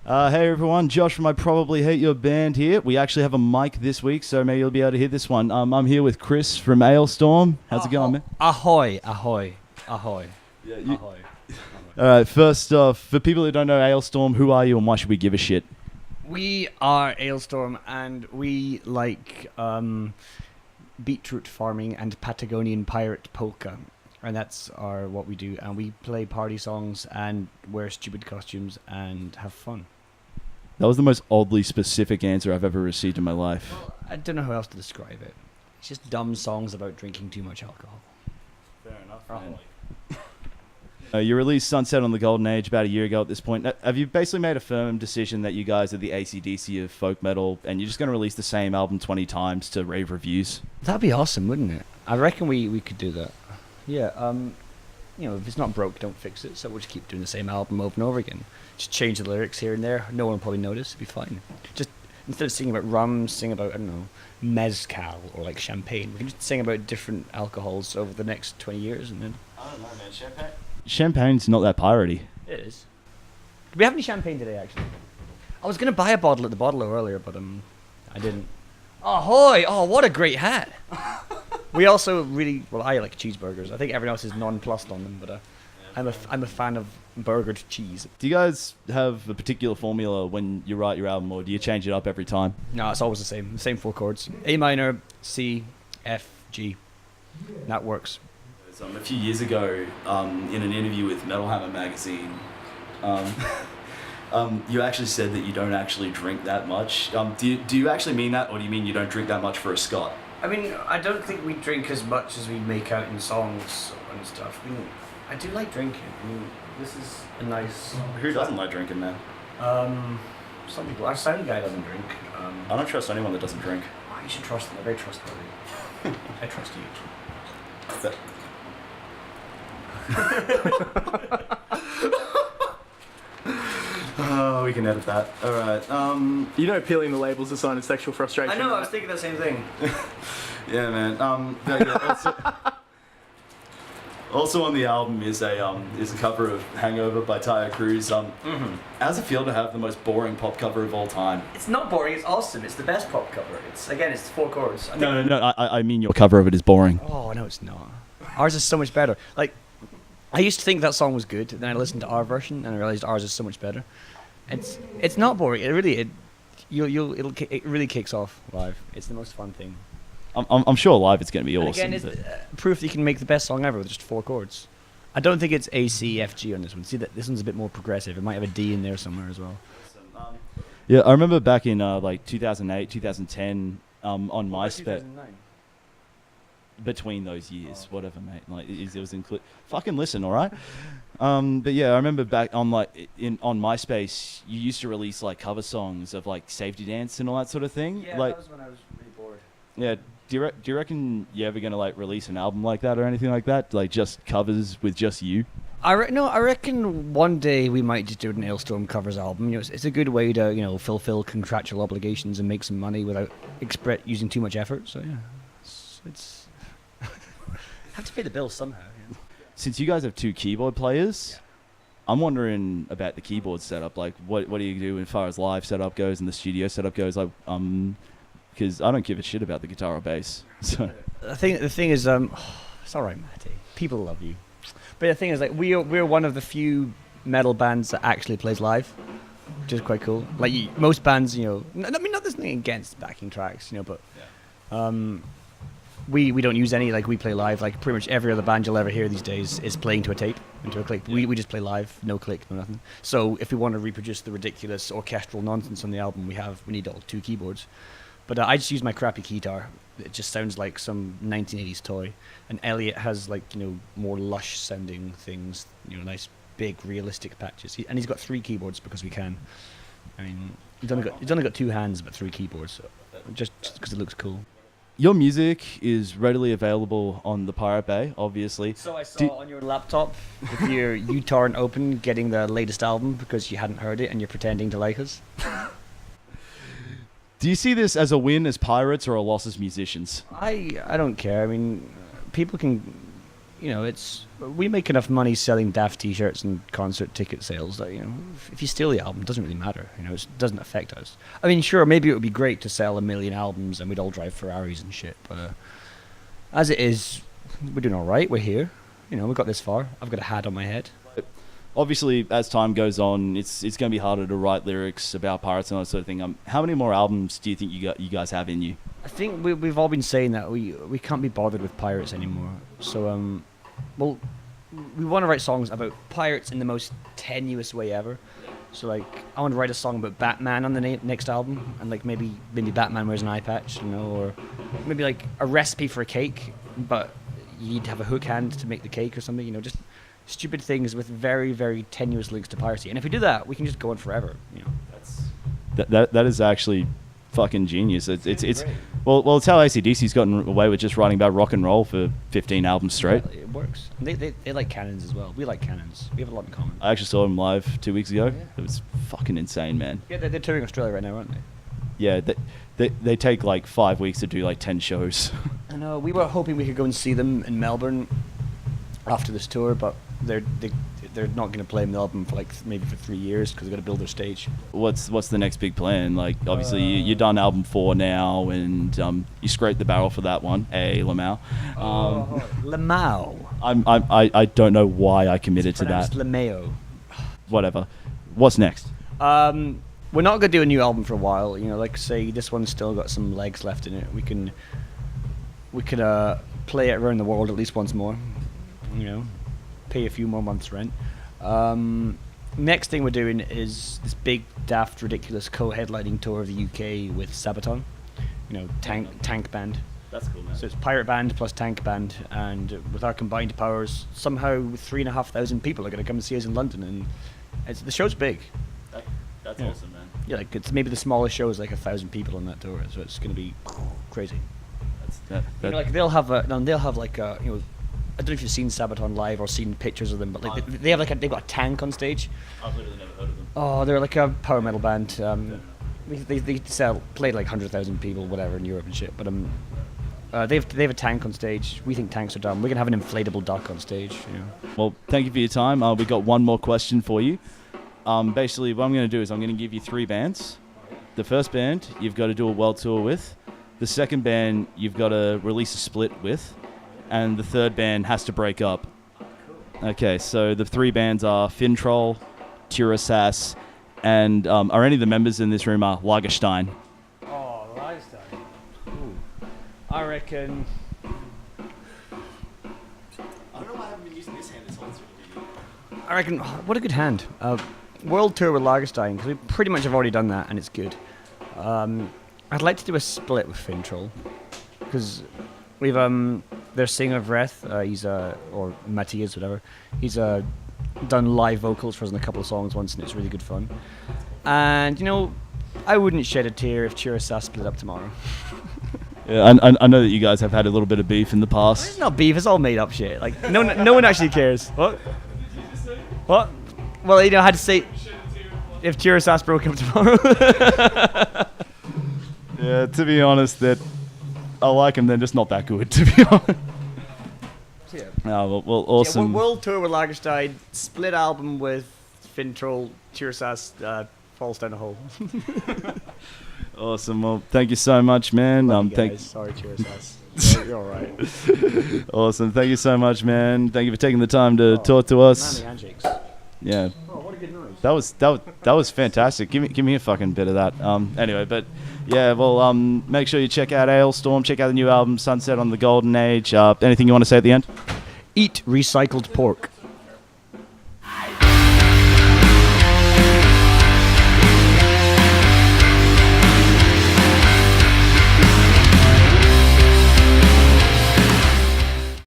Hey everyone, Josh from I Probably Hate Your Band here. We actually have a mic this week, so maybe you'll be able to hear this one. I'm here with Chris from Alestorm. How's it going, man? Ahoy, ahoy, ahoy. Yeah, ahoy. Alright, first off, for people who don't know Alestorm, who are you and why should we give a shit? We are Alestorm and we like beetroot farming and Patagonian pirate polka. And that's what we do. And we play party songs and wear stupid costumes and have fun. That was the most oddly specific answer I've ever received in my life. Well, I don't know how else to describe it. It's just dumb songs about drinking too much alcohol. Fair enough, man. You released Sunset on the Golden Age about a year ago at this point. Have you basically made a firm decision that you guys are the AC/DC of folk metal and you're just going to release the same album 20 times to rave reviews? That'd be awesome, wouldn't it? I reckon we could do that. Yeah, if it's not broke, don't fix it. So we'll just keep doing the same album over and over again. Just change the lyrics here and there. No one will probably notice. It'll be fine. Just instead of singing about rum, sing about, I don't know, mezcal or like champagne. We can just sing about different alcohols over the next 20 years and then... I don't know, man. Champagne? Champagne's not that piratey. It is. Do we have any champagne today, actually? I was going to buy a bottle at the bottler earlier, but I didn't. Ahoy! Oh, what a great hat! We also I like cheeseburgers. I think everyone else is nonplussed on them, but I'm a fan of burgered cheese. Do you guys have a particular formula when you write your album, or do you change it up every time? No, it's always the same four chords. A minor, C, F, G. That works. A few years ago, in an interview with Metal Hammer magazine, you actually said that you don't actually drink that much. Do you actually mean that, or do you mean you don't drink that much for a Scot? I mean, I don't think we drink as much as we make out in songs and stuff. I mean, I do like drinking. I mean, this is a nice... Who doesn't like drinking, man? Some people. Our sound guy doesn't drink. I don't trust anyone that doesn't drink. Oh, you should trust them. They're very trustworthy. I trust you. Oh, we can edit that. All right. You know, peeling the labels is a sign of sexual frustration. I know. I was thinking the same thing. Yeah, man. Also on the album is a cover of "Hangover" by Tyre Cruz. How does it feel to have the most boring pop cover of all time? It's not boring. It's awesome. It's the best pop cover. It's four chords. No. I mean your cover of it is boring. Oh no, it's not. Ours is so much better. Like, I used to think that song was good, then I listened to our version and I realized ours is so much better. It's not boring. It really kicks off live. It's the most fun thing. I'm sure live it's going to be awesome. And again, it's proof that you can make the best song ever with just four chords. I don't think it's A, C, F, G on this one. See, that this one's a bit more progressive. It might have a D in there somewhere as well. Yeah, I remember back in like 2008, 2010 on MySpace. 2009. Between those years, whatever, mate. Like it was fucking listen, all right. But yeah, I remember back on on MySpace, you used to release like cover songs of like Safety Dance and all that sort of thing. Yeah, like, that was when I was really bored. Yeah, do you reckon you're ever gonna like release an album like that or anything like that? Like just covers with just you? I reckon one day we might just do an Alestorm covers album. You know, it's a good way to fulfill contractual obligations and make some money without using too much effort. So yeah, it's have to pay the bills somehow. Yeah. Since you guys have two keyboard players, yeah. I'm wondering about the keyboard setup. Like, what do you do as far as live setup goes and the studio setup goes? Like, because I don't give a shit about the guitar or bass. So the thing is, it's all right, Matty. People love you. But the thing is, like, we're one of the few metal bands that actually plays live, which is quite cool. Like most bands, I mean, not there's nothing against backing tracks, but. Yeah. We don't use any, like we play live, like pretty much every other band you'll ever hear these days is playing to a tape, into a click. Yeah. We just play live, no click, no nothing. So if we want to reproduce the ridiculous orchestral nonsense on the album we need all two keyboards. But I just use my crappy keytar. It just sounds like some 1980s toy. And Elliot has more lush sounding things, nice big realistic patches. And he's got three keyboards because we can. I mean, he's only got two hands but three keyboards, so just because it looks cool. Your music is readily available on the Pirate Bay, obviously. So I saw on your laptop, with your uTorrent open, getting the latest album because you hadn't heard it and you're pretending to like us. Do you see this as a win as pirates or a loss as musicians? I don't care. I mean, people can you know, we make enough money selling Daft T-shirts and concert ticket sales that, you know, if you steal the album, it doesn't really matter. You know, it doesn't affect us. I mean, sure, maybe it would be great to sell 1 million albums and we'd all drive Ferraris and shit, but as it is, we're doing all right. We're here. You know, we got this far. I've got a hat on my head. Obviously, as time goes on, it's going to be harder to write lyrics about pirates and that sort of thing. How many more albums do you think you guys have in you? I think we've all been saying that we can't be bothered with pirates anymore. So, well, we want to write songs about pirates in the most tenuous way ever. So, like, I want to write a song about Batman on the next album, and like maybe Batman wears an eye patch, you know, or maybe like a recipe for a cake, but you need to have a hook hand to make the cake or something. You know, just stupid things with very, very tenuous links to piracy. And if we do that, we can just go on forever. You know, that is actually fucking genius. It's well, it's how AC/DC's gotten away with just writing about rock and roll for 15 albums straight. Yeah, it works. And they like cannons as well. We like cannons. We have a lot in common. I actually saw them live 2 weeks ago. Yeah. It was fucking insane, man. Yeah, they're touring Australia right now, aren't they? Yeah, they take like 5 weeks to do like 10 shows. I know. We were hoping we could go and see them in Melbourne after this tour, but they're not going to play Melbourne for like maybe for 3 years because they've got to build their stage. What's the next big plan? Like, obviously you're done album 4 now, and you scraped the barrel for that one. Hey, Lamau. Lamau. I don't know why I committed to that. Lamau. Whatever. What's next? We're not going to do a new album for a while. You know, like say this one's still got some legs left in it. We can play it around the world at least once more. You know, pay a few more months' rent. Next thing we're doing is this big, daft, ridiculous co-headlining tour of the UK with Sabaton. You know, tank band. That's cool, man. So it's pirate band plus tank band, and with our combined powers, somehow 3,500 people are going to come and see us in London, and the show's big. That's Yeah. awesome, man. Yeah, like it's maybe the smallest show is like 1,000 people on that tour, so it's going to be crazy. You know, like they'll have like a, you know, I don't know if you've seen Sabaton live or seen pictures of them, but like they have they've got a tank on stage. I've literally never heard of them. Oh, they're like a power metal band. They played like 100,000 people, whatever, in Europe and shit. But they have a tank on stage. We think tanks are dumb. We're gonna have an inflatable duck on stage. You know. Well, thank you for your time. We got one more question for you. Basically, what I'm going to do is I'm going to give you 3 bands. The first band you've got to do a world tour with. The second band you've got to release a split with. And the third band has to break up. Okay, so the 3 bands are Fintroll, Tirasas, and are any of the members in this room are Lagerstein? Oh, Lagerstein. Ooh. I reckon. I don't know why I haven't been using this hand this whole tour. I reckon. What a good hand. World tour with Lagerstein, because we pretty much have already done that, and it's good. I'd like to do a split with Fintroll, because we've their singer Vreth, he's or Matthias, whatever. He's done live vocals for us in a couple of songs once, and it's really good fun. And you know, I wouldn't shed a tear if Tirasas split up tomorrow. Yeah, I know that you guys have had a little bit of beef in the past. It's not beef; it's all made up shit. Like no one actually cares. What? What? Well, you know, I had to say if Tirasas broke up tomorrow. Yeah, to be honest, that I like them. They're just not that good, to be honest. Yeah. Oh, well, awesome. Yeah, world tour with Lagerstein, split album with Fintroll, Tirasas falls down a hole. Awesome. Well, thank you so much, man. Love you guys. Sorry, Tirasas. You're all right. Awesome. Thank you so much, man. Thank you for taking the time to talk to us. Manly handshakes. Yeah. Oh, what a good noise. That was fantastic. Give me a fucking bit of that. Anyway, but yeah, well, make sure you check out Alestorm. Check out the new album, Sunset on the Golden Age. Anything you want to say at the end? Eat recycled pork.